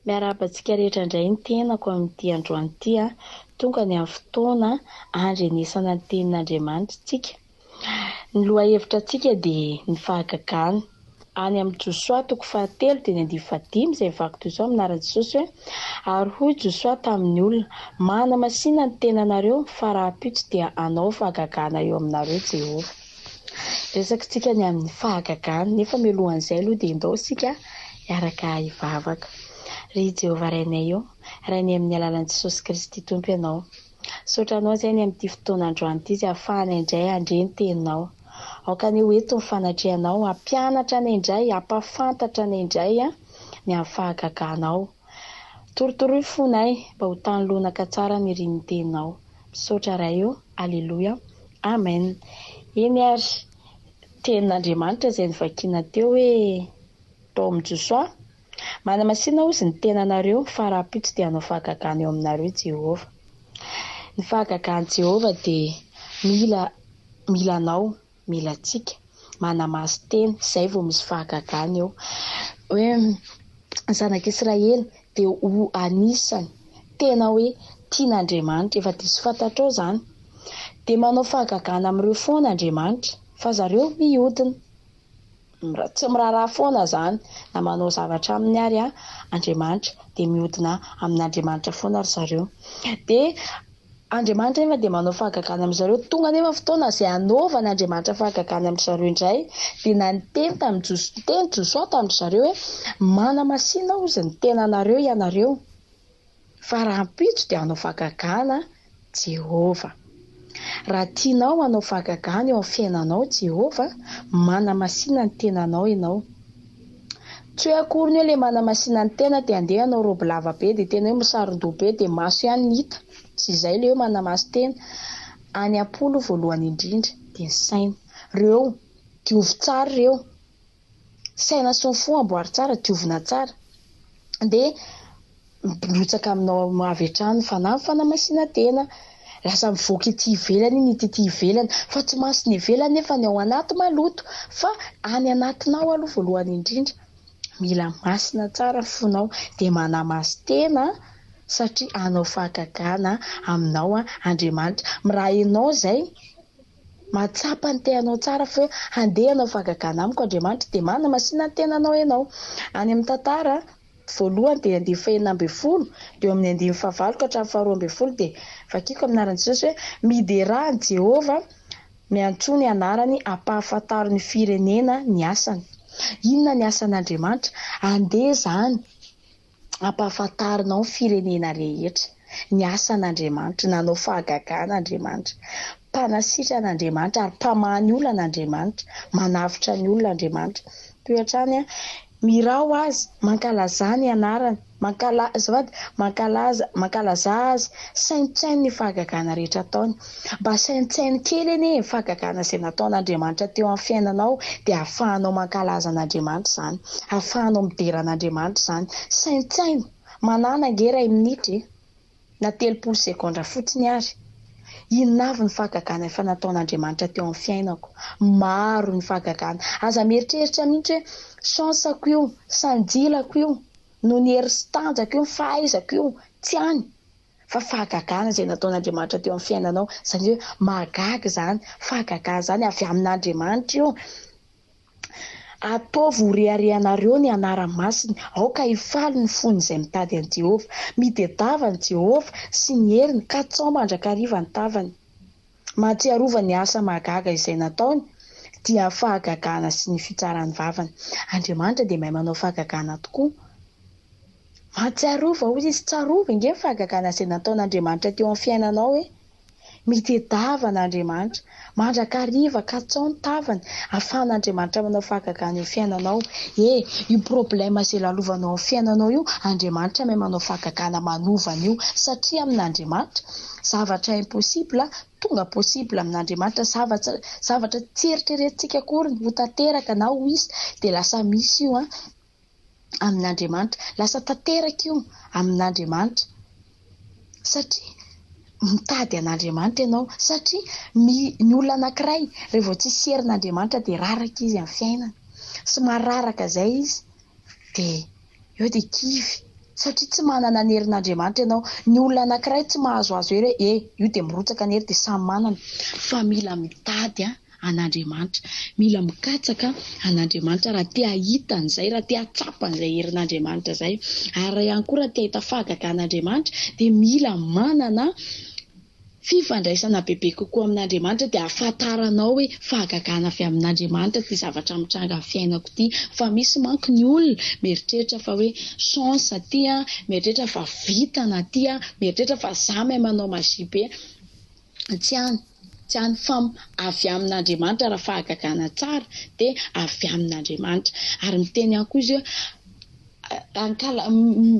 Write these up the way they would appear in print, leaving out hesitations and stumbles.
Miarabantsika rehetra indray ny tenako amin'ity androany ity tonga ny amin'ny fotoana andrenesana ny tenin'Andriamanitra tsika. Ny lohahevitrantsika dia ny fahagagana. Any amin'ny Josoa 3:1-5 izay vakotoy izao amin'anaran'i Jesosy hoe: ary hoy Josoa tamin'ny olona, mana-masina ny tenanareo fa rahampitso dia hanao fahagagana eo aminareo Jehovah. Resakantsika ny amin'ny fahagagana, nefa mialohan'izay aloha dia indao isika hiaraka hivavaka. Ry Jehovah Rainay eo, Rainay amin'ny alalan'i Jesosy Kristy Tompo ianao. Saotranao izay ny amin'ity fotoana androany ity izay ahafahana indray handre ny teninao. Aoka ny hoeto ny fanatrehanao, hampianatra ny indray, hampafantatra ny indray ny amin'ny fahagaganao. Torotoroy fonay mba ho tany lonaka tsara ny rin'ny teninao. Misaotra ray eo, aleloia, amen. Eny ary tenin'Andriamanitra izay nivakiana teo hoe tao amin'ny Josoa: mana-masina ozy ny tenanareo fa rahampitso dia hanao fahagagana eo aminareo Jehovah. Ny fahagagan'i Jehovah dia mila anao, mila antsika manamaso tena, izay vao misy fahagagana eo. Hoe ny zanak'Israely dia ho anisany tena hoe tian'Andriamanitra, efa diso fantatrao izany. Dia manao fahagagana amin'ireo foana Andriamanitra, fa zareo mihodina. Tsy miraharaha foana izany na manao zavatra aminy ary Andriamanitra, dia mihodina amin'Andriamanitra foana ry zareo. Dia Andriamanitra nefa dia manao fahagagana amin'ny zareo, tonga nefa fotoana izay anaovan'Andriamanitra fahagagana amin'ny zareo indray, dia na ny teny tamin'ny Josoa tamin'ny zareo hoe: mana-masina ozy ny tenanareo ianareo fa rahampitso dia hanao fahagagana Jehovah. Raha tianao hanao fahagagana eo amin'ny fiainanao Jehovah, mana-masina ny tenanao ianao. Tsy hoe akory ny hoe ilay mana-masina ny tena dia andeha hanao roby lava be dia tena hoe misaron-doha be dia maso ihany ny hita. Tsy izay ilay hoe manamaso tena. Any am-polo voalohany indrindra dia ny saina. Ireo diovy tsara, ireo saina sy ny fo amboary tsara, diovina tsara. Dia mirotsaka aminao avy hatrany fanahy ny fanamasina tena. Lasa mivoaka ety ivelany iny, ety ivelany, fa tsy maso ny ivelany nefa ny ao anaty maloto, fa any anatinao aloha voalohany indrindra. Mila masina tsara ny fonao dia manamaso tena, satria hanao fahagagana aminao Andriamanitra. Raha ianao izay matsapa ny tenanao tsara fa hoe handeha hanao fahagagana amiko Andriamanitra, dia mana-masina ny tenanao ianao. Any amin'ny tantara voalohany dia 2:10 dia amin'ny 9:9 ka hatramin'ny 12 dia vakiako amin'anaran'i Jesosy hoe: miderahany Jehovah miantsoa ny anarany, hampahafantaro ny firenena ny asany. Inona ny asan'Andriamanitra? Andeha izany hampahafantarinao ny firenena rehetra ny asan'Andriamanitra, nanao fahagagana Andriamanitra, mpanasitrana an'Andriamanitra ary mpamahy olona an'Andriamanitra, manavitra ny olona Andriamanitra. Toetra any mirao azy, mankalaza ny anarany, mankalaza azy, saintsainy ny fahagagana rehetra ataony. Mba saintsainy kely anie ny fahagagana izay nataon'Andriamanitra teo amin'ny fiainanao, dia ahafahanao mankalaza an'Andriamanitra izany, ahafahanao miderana an'Andriamanitra izany. Saintsainy manana nge 2 minitra na 30 sekondra fotsiny ary. Inona avy ny fahagagana efa nataon'Andriamanitra teo amin'ny fiainako? Maro ny fahagagana. Aza mieritreritra mihitsy hoe sansako io, sanjilako io, no ny hery sy tanjako io, fahaizako io, tsy any. Fa fahagagana izay nataon'Andriamanitra teo amin'ny fiainanao, izany hoe magaga izany, fahagagana izany avy amin'Andriamanitra io. Ataovy ho reharehanareo ny anarany masiny, aoka hifaly ny fony izay mitady an'i Jehovah. Midedava ny Jehovah sy ny heriny, ka tsao mandrakariva ny tavany. Mahatsiarova ny asa magaga izay nataony dia fahagagana sy ny fitsarany vavany. Andriamanitra dia mahay manao fahagagana tokoa. Mahatsiarova hoy izy, tsarova nge ny fahagagana izay nataon'Andriamanitra teo amin'ny fiainanao. Midedava n'Andriamanitra, mandrakariva ka tsao ny tavany, ahafahan'Andriamanitra manao fahagagana eo fiainanao. Io problème izay lalovanao amin'ny fiainanao io, Andriamanitra mahay manao fahagagana manovana io, satria amin'Andriamanitra zavatra impossible tonga possible amin'Andriamanitra. Zavatra tsy eritreretintsika akory ho tanteraka na ho hisy dia lasa misy io amin'Andriamanitra, lasa tanteraka io amin'Andriamanitra, satria mitady an'Andriamanitra ianao satria ny olona anankiray rehefa tsy herin'Andriamanitra dia raraka izy amin'ny fiainana sy mararaka izay izy dia eo dia kivy satria tsy manana ny herin'Andriamanitra ianao. Ny olona anankiray tsy mahazoazo hery hoe io dia mirotsaka ny hery dia samy manana fa mila mitady an'Andriamanitra, mila mikatsaka an'Andriamanitra raha te hahita an'izay, raha te hatsapa an'izay herin'Andriamanitra izay, ary ihany koa raha te hahita fahagagan'Andriamanitra dia mila manana fifandraisana bebe kokoa amin'Andriamanitra dia ahafantaranao hoe fahagagana avy amin'Andriamanitra ty zavatra mitranga amin'ny fiainako ty. Fa misy manko ny olona mieritreritra fa hoe chance aty mieritreritra fa vitana aty mieritreritra fa za mahay manao magie be. Tsy any fa avy amin'Andriamanitra raha fahagagana tsara dia avy amin'Andriamanitra. Ary miteny ihany koa izy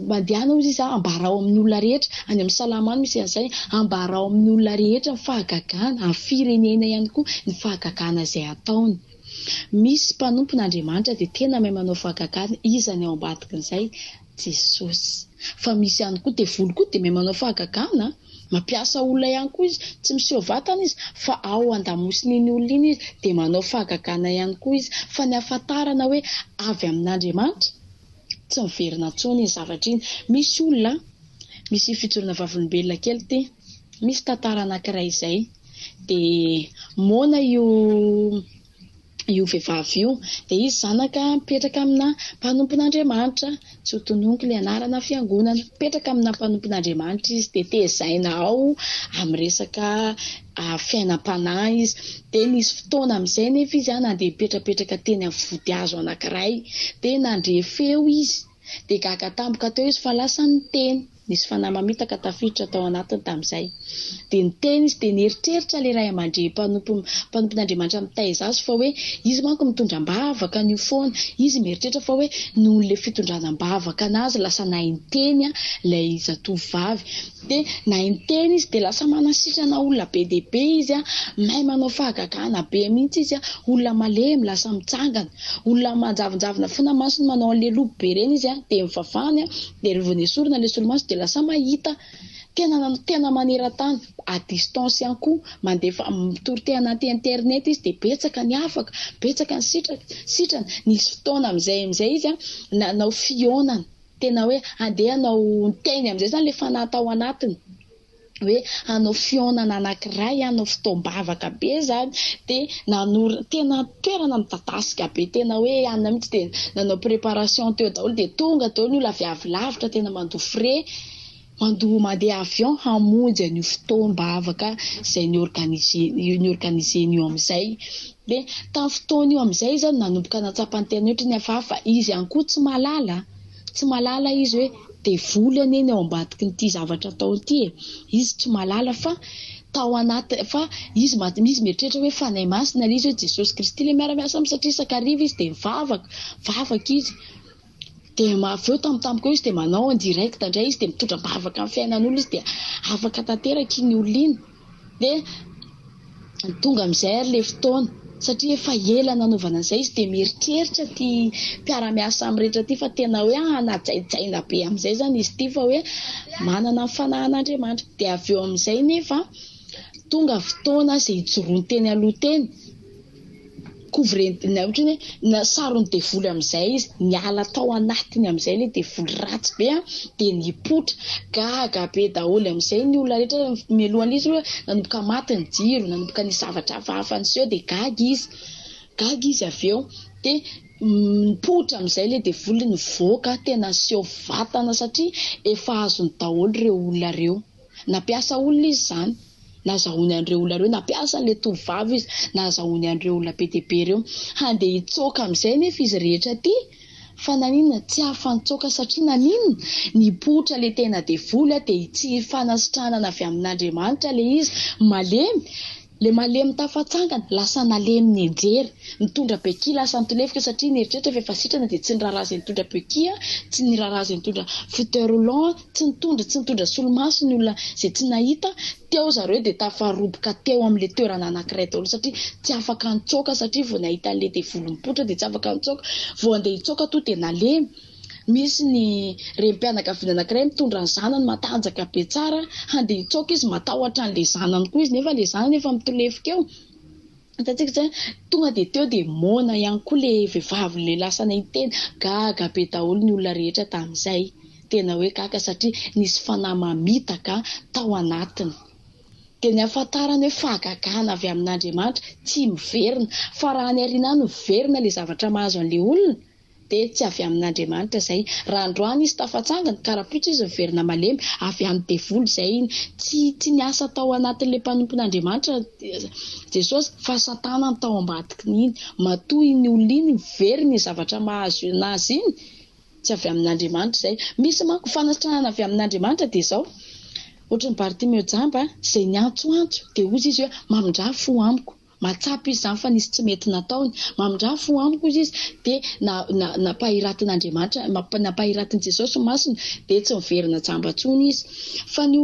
mandehanao izy ambarao amin'ny olona rehetra, any amin'ny Salamana misy an'izay, ambarao amin'ny olona rehetra ny fahagagana, amin'ny firenena ihany koa ny fahagagana izay ataony. Misy mpanompon'Andriamanitra dia tena mahay manao fahagagana, iza ny ao ambadikin'izay? Jesosy. Fa misy ihany koa dia voly koa dia mahay manao fahagagana, mampiasa olona ihany koa izy, tsy miseho vatana izy fa ao andamosiny olona iny izy dia manao fahagagana ihany koa izy. Fa ny ahafantarana hoe avy amin'Andriamanitra tsy miverina intsony ny zavatra iny. Misy olona, misy fijorona vavolombelona kely ty, misy tantara anankiray izay dia mona io vehivavy io dia izy zanaka mipetraka amina mpanompon'Andriamanitra, tsy ho tononiko ilay anarana fiangonana, mipetraka amina mpanompon'Andriamanitra izy dia tezaina ao amin'ny resaka fiainam-panahy izy. Dia nisy fotoana amin'izay nefa izy nandeha mipetrapetraka teny amin'ny vodihazo anankiray dia nandre feo izy dia gaga tampoka teo izy fa lasa niteny. Nisy fanahy mamitaka tafiditra tao anatiny tamin'izay dia niteny izy dia nieritreritra ilay ray aman-dreny mpanompon'Andriamanitra mitaiza azy fa hoe izy manko mitondram-bavaka an'io foana. Izy mieritreritra fa hoe nohon'ilay fitondranam-bavaka anazy lasa nainteny ilay zatovovavy dia nainteny izy dia lasa manasitrana olona be dia be izy mahay manao fahagagana be mihitsy izy olona malemy lasa mitsangana, olona manjavonjavona foana masony manao an'ilay lobo be reny izy dia mivavahany dia rehefa nesorina ilay solomaso dia lasa mahita tena maneran-tany à distance ihany koa, mandefa mitorotena anaty internet izy dia betsaka ny afaka, betsaka ny sitrana. Nisy fotoana amin'izay izy nanao fionana, tena hoe andeha hanao teny amin'izay zany ilay fanahy tao anatiny hoe hanao fionana anankiray, hanao fotoam-bavaka be zany dia nanoro tena toerana midadasika be, tena hoe anona mihitsy dia nanao préparation teo daholo dia tonga daholo ny olona avy avy lavitra tena mandoa frais, mandeha avion hamonjy an'io fotoam-bavaka izay niorganisen'io amin'izay. Dia tamin'ny fotoana io amin'izay zany nanomboka natsapany tena ohatra ny hafahafa izy ihany koa tsy malala izy hoe dia voly anie ao ambadiky n'ity zavatra atao ity izy tsy malala fa tao anaty fa izy mieritreritra hoe fanahy masina ilay izy hoe Jesosy Kristy ilay miara-miasa amin'ny satria sakariva izy dia mivavaka izy dia aveo tampotampoka izy dia manao en direct indray izy dia mitondra-bavaka amin'ny fiainan'olona izy dia afaka tanteraka iny olona iny dia tonga amin'izay ary ilay fotoana satria efa ela nanaovana an'izay izy dia mieritreritra ty mpiara-miasa amin'ny rehetra ty fa tena hoe najaitjaina be amin'izay zany izy ty fa hoe manana ny fanahin'Andriamanitra. Dia aveo amin'izay nefa tonga fotoana izay hijoroany teny aloha teny couvrena ohatrany hoe sarony devoly amin'izay izy niala tao anatiny amin'izay ilay devoly ratsy be dia nipotra gaga be daholo amin'izay ny olona rehetra mialohan'izy hoe nanomboka maty ny jiro, nanomboka ny zavatra hafahafa niseho dia gaga izy aveo dia nipotra amin'izay ilay devoly nivoaka tena seho vatana satria efa azony daholo ireo olona ireo. Nampiasa olona izy zany, nazahoany an'ireo olona ireo, nampiasa an'ilay tovovavy izy nazahoany an'ireo olona be dia be ireo. Handeha hitsoaka amin'izay nefa izy rehetra ty fa naninona tsy afa-nitsoaka satria naninona nipotra ilay tena devoly dia tsy fanasitranana avy amin'Andriamanitra ilay izy malemy tafatsangana lasa nalemy ny enjery, nitondra beky lasa nitolefika satria nieritreritra fa efa sitrana dia tsy nirarazy nitondra beky, tsy nirarazy nitondra fauteuil roulant, tsy nitondra solomaso ny olona izay tsy nahita teo zareo dia tafaroboka teo amin'ilay toerana anankiray daholo satria tsy afaka nitsoaka satria vao nahita an'ilay devoly mipotra dia tsy afaka nitsoaka, vao andeha hitsoaka to dia nalemy Misy ny renim-pianakaviana anankiray mitondra ny zanany matanjaka be tsara, handeha hitsoaka izy matahotra an'ilay zanany koa izy nefa ilay zanany efa mitolefika eo. Hitantsika izay tonga dia teo dia mona ihany koa ilay vehivavy ilay lasa nahiteny, gaga be daholo ny olona rehetra tamin'izay. Tena hoe gaga satria nisy fanahy mamitaka tao anatiny. Dia ny ahafantarana hoe fahagagana avy amin'Andriamanitra tsy miverina, fa raha ny ariana ny miverina ilay zavatra mahazo an'ilay olona dia tsy avy amin'Andriamanitra izay. Raha androany izy tafatsangana karapoitra izy miverina malemy, avy amin'ny devoly izay iny, tsy niasa tao anatin'ilay mpanompon'Andriamanitra Jesosy, fa Satana ny tao ambadikiny iny. Matoa iny olona iny miverina ny zavatra mahazo anazy iny, tsy avy amin'Andriamanitra izay. Misy manko fanasitranana avy amin'Andriamanitra dia izao, ohatran'ny Bartimeo jamba izay niantsoantso dia ozy izy hoe mamindra fo amiko, matsapa izy izany fa nisy tsy mety nataony, mamindra fo amiko izy dia napahiratin'Andriamanitra, napahiratin' Jesosy masina dia tsy miverina jamba intsony izy. Fa ny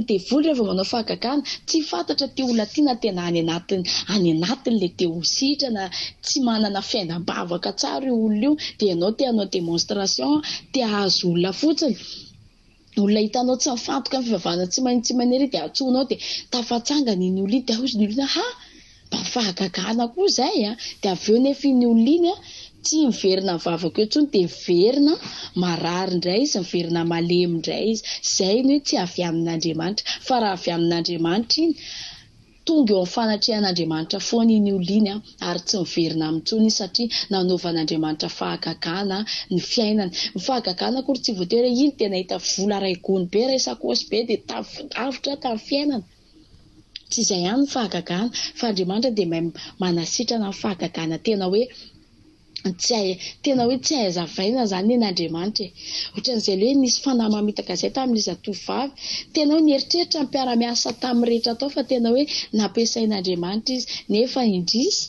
devoly rehefa manao fahagagana tsy fantatra ty olona ty na tena any anatin'ilay te ho sitrana, tsy manana fiainam-bavaka tsara io olona io, dia ianao te hanao démonstration, te hahazo olona fotsiny. Olona hitanao tsy mifantoka amin'ny fivavahana tsy manery dia atsoinao dia tafatsangana iny olona iny dia ozy ny olona mba fahagagana koa izay dia avy eo nefa iny olona iny tsy miverina mivavaka eo intsony dia miverina marary indray izy, miverina malemy indray izy. Izay ny hoe tsy avy amin'Andriamanitra. Fa raha avy amin'Andriamanitra iny tonga eo amin'ny fanatrehan'Andriamanitra foana iny olona iny ary tsy miverina amin'intsony satria nanaovan'Andriamanitra fahagagana ny fiainany. Ny fahagagana koa tsy voatery iny tena hita vola ray gony be, ray sakosy be dia tafidavitra tamin'ny fiainana. Tsy izay ihany ny fahagagana, fa Andriamanitra dia manasitrana ny fahagagana tena hoe tsy ahazavaina izany nen'Andriamanitra. Ohatran'izay hoe nisy fanahy mamitaka izay tamin'ilay zatovovavy, tena hoe nieritreritra ny mpiara-miasa tamin'ny rehetra tao fa tena hoe nampiasain'Andriamanitra izy, nefa indrisy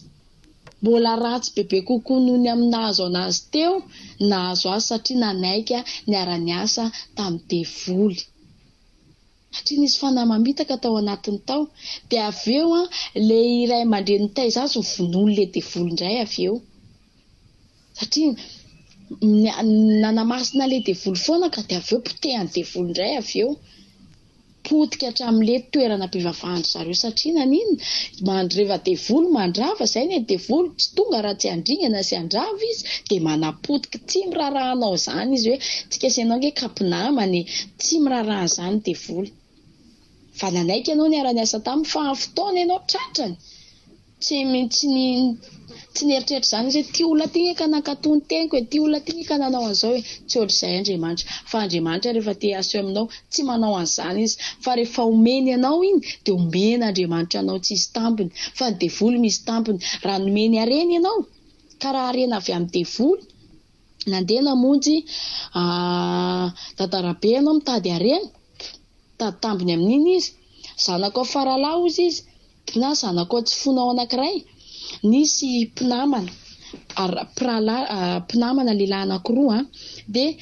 mbola ratsy bebe kokoa noho ny amin'ny nahazo anazy teo, nahazo azy satria nanaika niara-niasa tamin'ny devoly. Satria nisy fanahy mamitaka tao anatiny tao, dia avy eo ilay iray aman-dreny nitaiza azy vonoiny ilay devoly indray avy eo. Satria nanamasina ilay devoly foana ka dia avy eo potehany devoly indray avy eo. Potika hatramin'ilay toerana mpivavahandry zareo satria nanino mandreva devoly mandrava izay ny devoly tsy tonga raha tsy andringana sy andrava izy dia manapotika, tsy mirarahanao izany izy hoe tsikasaianao nge kampinamany, tsy miraraha izany devoly. Fa nanaika ianao niara-niasa tamin'ny fa fotoana ianao tratrany, tsy nieritreritra izany izy hoe ty olona ty ka nankatony teniko hoe ty olona ty ka nanao an'izao hoe tsy ohatr'izay Andriamanitra. Fa Andriamanitra rehefa te hiasa eo aminao tsy manao an'izany izy, fa rehefa omeny ianao iny dia omeny Andriamanitra anao tsy misy tampony, fa ny devoly misy tampony. Raha nomeny harena ianao ka raha harena avy amin'ny devoly, nandeha namonjy dadarabe ianao mitady harena, mitady tambiny amin'iny izy, zanakao faralahy ozy izy na zanakao tsy fonao anankiray, nisy mpinamana lehilahy anankiroa dia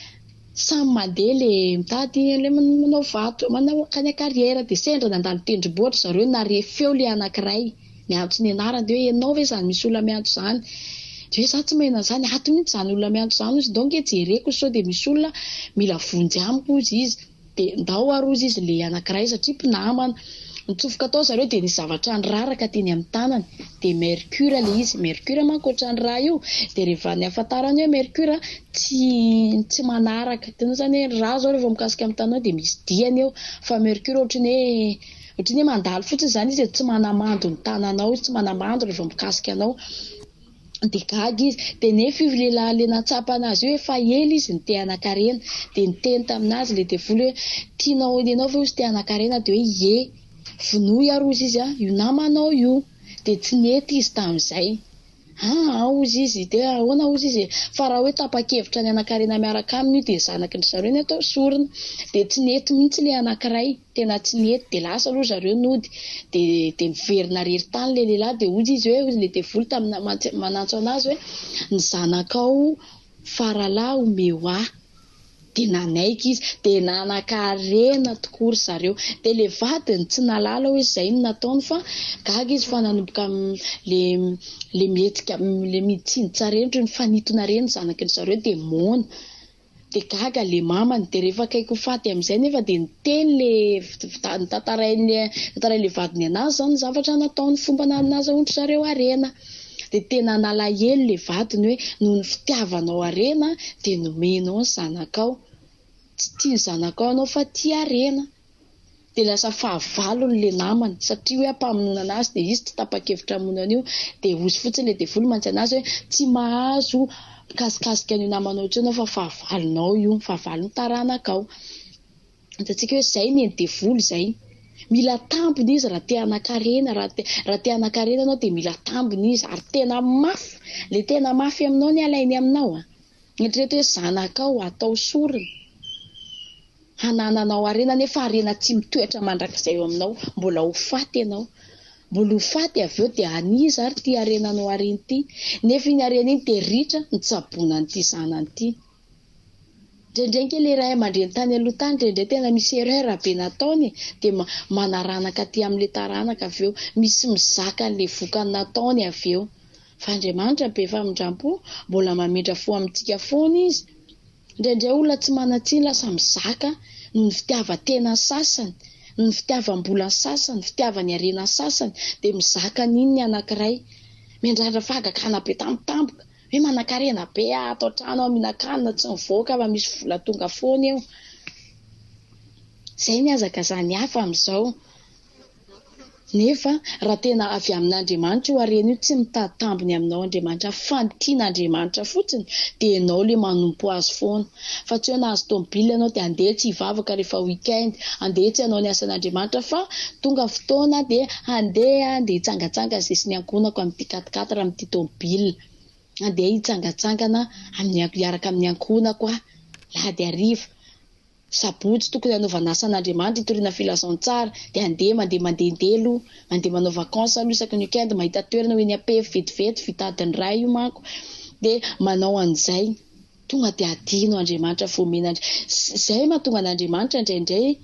samy mandeha ilay mitady ilay manao vato, manao kany kariera, dia sendra nandalo tendrombohitra zareo nare feo ilay anankiray miantso ny anarany dia hoe ianao ve izany misy olona miantso izany? Dia hoe izaho tsy maheno an'izany, ato mihitsy izany olona miantso izany izy, donc jereko sao dia misy olona mila vonjy amiko izy. Dia ndao arozy izy ilay anankiray satria mpinamana. Nitsofoka tao zareo dia nisy zavatra niraraka teny amin'ny tanany, dia mercure ilay izy. Mercure manko ohatran'ny raha io, dia rehefa ny ahafantarany hoe mercure tsy manaraka, tena izany hoe raha zao rehefa mikasika amin'ny tanao dia misy diany eo, fa mercure ohatran'ny hoe mandalo fotsiny izany izy, tsy manamando ny tananao, tsy manamando rehefa mikasika anao. Dia gaga izy, dia nefa io lehilahy le natsapa anazy io efa ela izy ny te hanan-karena, dia niteny taminazy ilay devoly hoe tianao ianao ve ozy te hanan-karena? Dia hoe ie, vonoy arozy izy io namanao io, dia tsy nety izy tamin'izay. Ozy izy dia ahoana ozy izy, fa raha hoe tapa-kevitra ny hanan-karena miaraka aminy io dia zanaky ny zareo ny atao sorona, dia tsy nety mihitsy ilay anankiray, tena tsy nety, dia lasa aloha zareo nody, dia miverina rery tany ilay lehilahy. Dia ozy izy hoe ozy ilay devoly tamina manantso anazy hoe ny zanakao faralahy omeo dia nanaika izy, dia nanan-karena tokory zareo. Dia ilay vadiny tsy nalala hoe izay no nataony, fa gaga izy fa nanomboka le mihetsika le mitsinjitra reny, ny fanitona reny zanaky ny zareo dia mona. de gaga le mamany de rehefa kaiky ho faty amin'izay nefa de niteny le tantarain'le vadiny anazy zany zavatra nataony fomba nazahoandry zareo harena de tena nalahelo le vadiny hoe noho ny fitiavanao harena de nomenao ny zanakao, tsy tia ny zanakao anao fa tia harena. De lasa fahavalony le namany satria hoe ampamonona anazy de izy tsy tapa-kevitra monana io de ozy fotsiny le devoly mantsy anazy hoe tsy mahazo kasikasika an'io namanao tsy anao fa fahavalonao io, fahavalony taranakao. Hitantsika hoe zay ny devoly zay, mila tambiny izy raha te hanan-karena, raha te hanan-karena anao de mila tambiny izy ary tena mafy, le tena mafy aminao ny alainy aminao Eritrereto hoe zanakao atao sorony hanananao harena nefa harena tsy mitoetra mandrakizay eo aminao, mbola ho faty ianao, mbola ho faty avy eo de aniza ary ty harenanao hareny ty, nefa iny harena iny de ritra nitsaboana an'ity zanany ty. Ndraindray ke le ray aman-dreny tany aloha tany ndraindray tena misy erreur be nataony de manaranaka aty amin'le taranaka avy eo, misy mizaka an'le vokany nataony avy eo. Fa Andriamanitra be famindrampo, mbola mamindra fo amintsika foana izy. Ndraindray olona tsy manatsiny lasa mizaka noho ny fitiavan-tena sasany, noho ny fitiavam-bola sasany, fitiavany harena sasany de mizaka n'iny ny anankiray. Miandrandra fahagagana be tampotampoka hoe manan-karena be atao trano aho mihinan-kanina tsy mivoaka fa misy vola tonga foana eo. Zay ny hazakazany hafa amin'izao. Nefa raha tena avy amin'Andriamanitra io harena io tsy mitady tambiny aminao Andriamanitra, fantian'Andriamanitra fotsiny de ianao le manompo azy foana. Fa tsy hoe nahazo tomobile ianao de andeha tsy hivavaka rehefa weekend, andeha tsy hanao ny asan'Andriamanitra fa tonga fotoana de andeha hitsangatsanga zay sy ny ankonako amin'ity 4x4 amin'ity tomobile. Andeha hitsangatsangana miaraka amin'ny ankonako lahady hariva. Sabotsy tokony hanaovana asan'Andriamanitra hitoriana filazaon-tsara de mandehandelo, mandeha manao vakansa aloha isaky ny weekend, mahita toerana hoe ny apeh vetivety vitadiny ray io manko de manao an'izay, tonga de adino Andriamanitra voamenandry. Zay mahatonga an'Andriamanitra ndraindray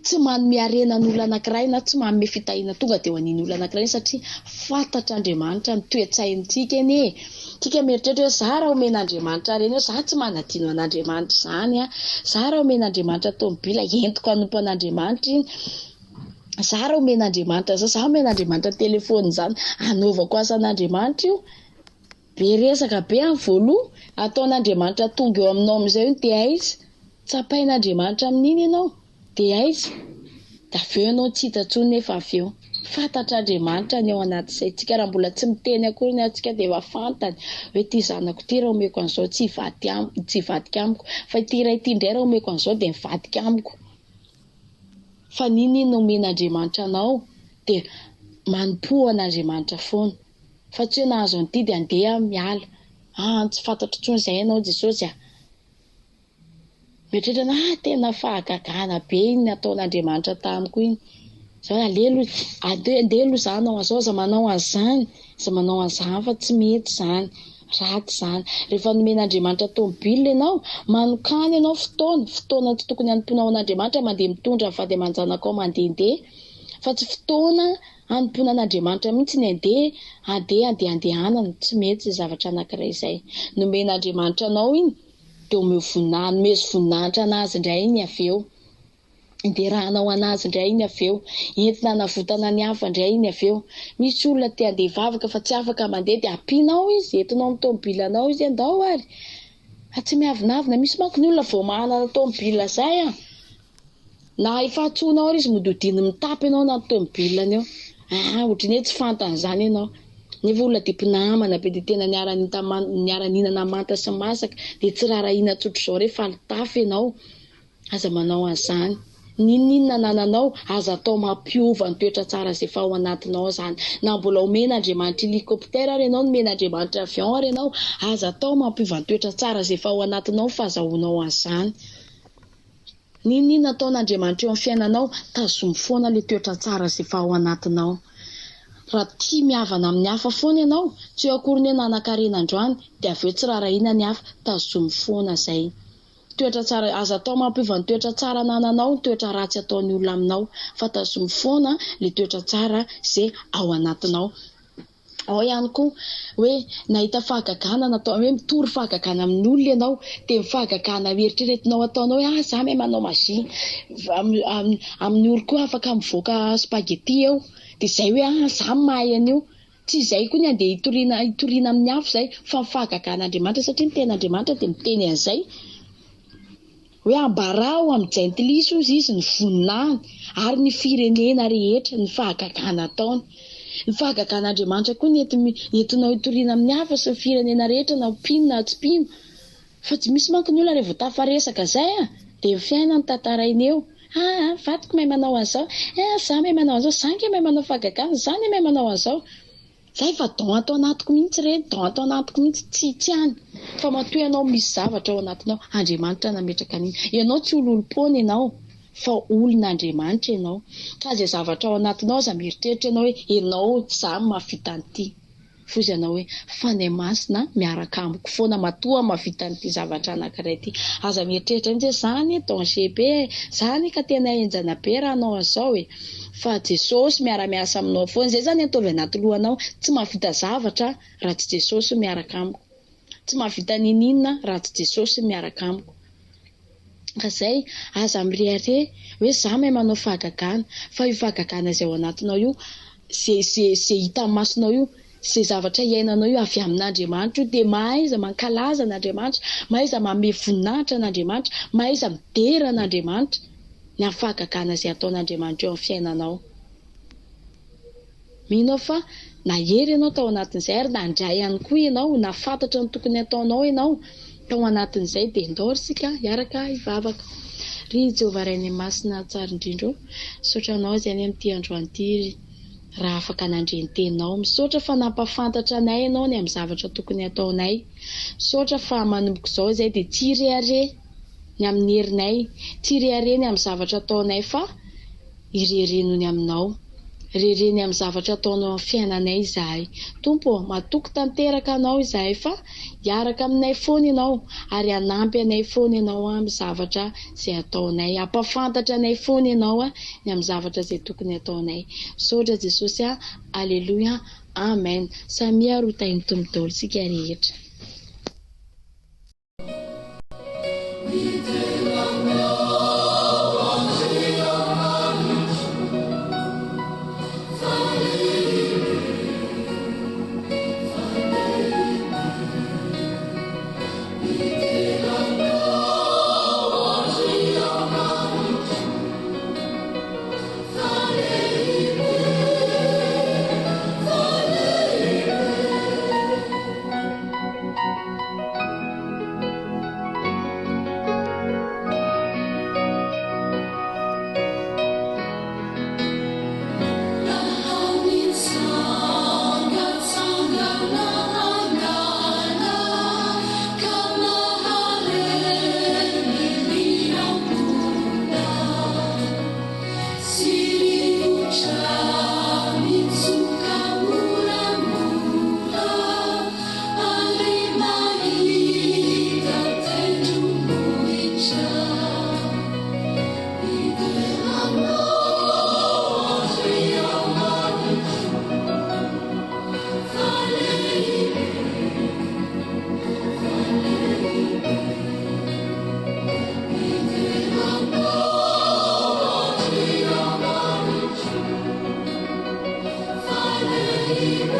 tsy manome harena n'olona anankiray na tsy manome fitahiana tonga de ho an'iny olona anankiray satria fantatra Andriamanitra ny toe-tsaintsika eny e. Tsika mieritreritra hoe za raha omen'Andriamanitra harena io, za tsy manadino an'Andriamanitra zany za raha omen'Andriamanitra tomobila entiko hanompo an'Andriamanitra iny, za raha omen'Andriamanitra za omen'Andriamanitra telefony zany anaovako asan'Andriamanitra io. Be resaka be amin'ny voaloha, ataon'Andriamanitra tonga eo aminao amin'izay io de aiza, tsapain'Andriamanitra amin'iny ianao de aiza, da avy eo ianao tsy hita intsony nefa avy eo. Fantatr'Andriamanitra ny ao anatin'izay, tsika raha mbola tsy miteny akory ny atsika de efa fantany hoe ty zanako ty raha omeko an'izao tsy hivadika amiko, fa ity iray ity indray raha omeko an'izao de mivadika amiko. Fa nini no omen'Andriamanitra anao de manompo an'Andriamanitra foana. Fa tsy hoe nahazo an'ity de andeha miala, tsy fantatro intsony izay ianao Jesosy Mieritreritra tena fahagagana be iny nataon'Andriamanitra tamiko iny. Zao alelo andeha aloha za hanao an'izao, za manao an'izany, za manao an'izany fa tsy mety zany, raty zany. Rehefa nomen'Andriamanitra tomobile ianao, manokany ianao fotoana tsy tokony hanomponao an'Andriamanitra mandeha mitondra ny vady aman-janakao mandehandeha, fa tsy fotoana hanompoana an'Andriamanitra mihitsy ny andehandehanana, tsy mety izay zavatra anankiray izay. Nomen'Andriamanitra anao iny de omezy voninahitra anazy indray iny avy eo, inderahanao anazy indray iny avy eo, entina hanavotana ny hafa indray iny avy eo. Misy olona te handeha hivavaka fa tsy afaka mandeha de ampianao izy, entinao amin'ny tomobilanao izy, andao ary tsy miavinavina. Misy manko ny olona vao manana tomobile zay na ifatsonao ary izy mododiny mitapy ianao na tomobilany eo, ohatriny hoe tsy fantany zany ianao. Nefa olona de mpinamana be de tena niara-ninana manta sy masaka de tsy raharahiana tsotro zao rehefa litafy ianao, aza manao an'izany. Ninona nananao aza atao mampiova ny toetra tsara izay efa ao anatinao zany. Na mbola omen'Andriamanitra hélicoptère ary ianao, nomen'Andriamanitra avion ary ianao, aza atao mampiova ny toetra tsara izay efa ao anatinao fahazahoanao an'izany. Ninona ataon'Andriamanitra eo amin'ny fiainanao, tazomy foana le toetra tsara izay efa ao anatinao. Raha tia mihavana amin'ny hafa foana ianao, tsy eo akory ny hoe nanan-karena androany de avy eo tsy raharahiana ny hafa, tazomy foana zay. Toetra tsara aza atao mampiova ny toetra tsara nananao, ny toetra ratsy ataon'ny olona aminao, fa tazomy foana le toetra tsara izay ao anatinao. ao ihany koa hoe nahita fahagagana natao hoe mitory fahagagana amin'ny olona ianao dia mifahagagana eritreretinao ataonao hoe za mahay manao magia amin'ny olo koa afaka mivoaka spaghetti eo dia izay hoe za mahay an'io tsy izay koa ny andeha hitoriana amin'ny hafa izay fa mifahagagan'Andriamanitra satria ny ten'Andriamanitra dia miteny an'izay hoe ambarao amin'ny jentilisa ozy izy ny voninahiny ary ny firenena rehetra ny fahagagana ataony. Ny fahagagan'Andriamanitra koa entinao hitoriana amin'ny hafa sy ny firenena rehetra na mpino na tsy mpino fa tsy misy manko ny olona rehefa tafaresaka izay dia fiaina ny tantarainy eo vatiko mahay manao an'izao za mahay manao an'izao za nge mahay manao fahagagana za ny mahay manao an'izao zay fa don atao anatiko mihitsy reny don atao anatiko mihitsy tsy any fa matoy ianao misy zavatra ao anatinao Andriamanitra nametraka an'iny ianao tsy ololom-pony ianao fa olon'Andriamanitra ianao ka izay zavatra ao anatinao aza mieritreritra ianao hoe ianao za mahavita an'ity fozy ianao hoe fanay masina miaraka amiko foana matoa mahavita an'ity zavatra anankiray ity aza mieritreritra mihitsy hoe zany danger be zany ka tena enjana be raha anao an'izao fa Jesosy miara-miasa aminao foana izay zany ataovy anaty lohanao tsy mahavita zavatra raha tsy Jesosy miaraka amiko tsy mahavita ninina raha tsy Jesosy miaraka amiko ka izay aza mirehare hoe za mahay manao fahagagana fa io fahagagana izay ao anatinao io zay hita masonao io zay zavatra iainanao io avy amin'Andriamanitra io dia mahaiza mankalaza n'Andriamanitra mahaiza manome voninahitra n'Andriamanitra mahaiza midera n'Andriamanitra ny amin'ny fahagagana izay ataon'Andriamanitra eo amin'ny fiainanao. Mino fa na hery ianao tao anatin'izay ary nandray ihany koa ianao na fantatra ny tokony ataonao ianao tao anatin'izay dia ndao ry sika hiaraka hivavaka. Ry Jehovah Ray ny Masina tsara indrindra misaotranao izay any amin'ity androany ity raha afaka nandren-teninao misaotra fa nampafantatra anay ianao ny amin'ny zavatra tokony ataonay misaotra fa manomboka izao izay dia tsy irehare ny amin'ny herinay tsy irehare ny amin'ny zavatra ataonay fa irerenony aminao rereny amin'ny zavatra ataonao amin'ny fiainanay izahay Tompo matoky tanteraka anao izahay fa hiaraka aminay foana ianao ary hanampy anay foana ianao amin'ny zavatra izay ataonay hampafantatra anay foana ianao ny amin'ny zavatra izay tokony ataonay misaotra Jesosy aleluia amen samia rotainy tombodolo sika rehetra.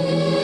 Thank you.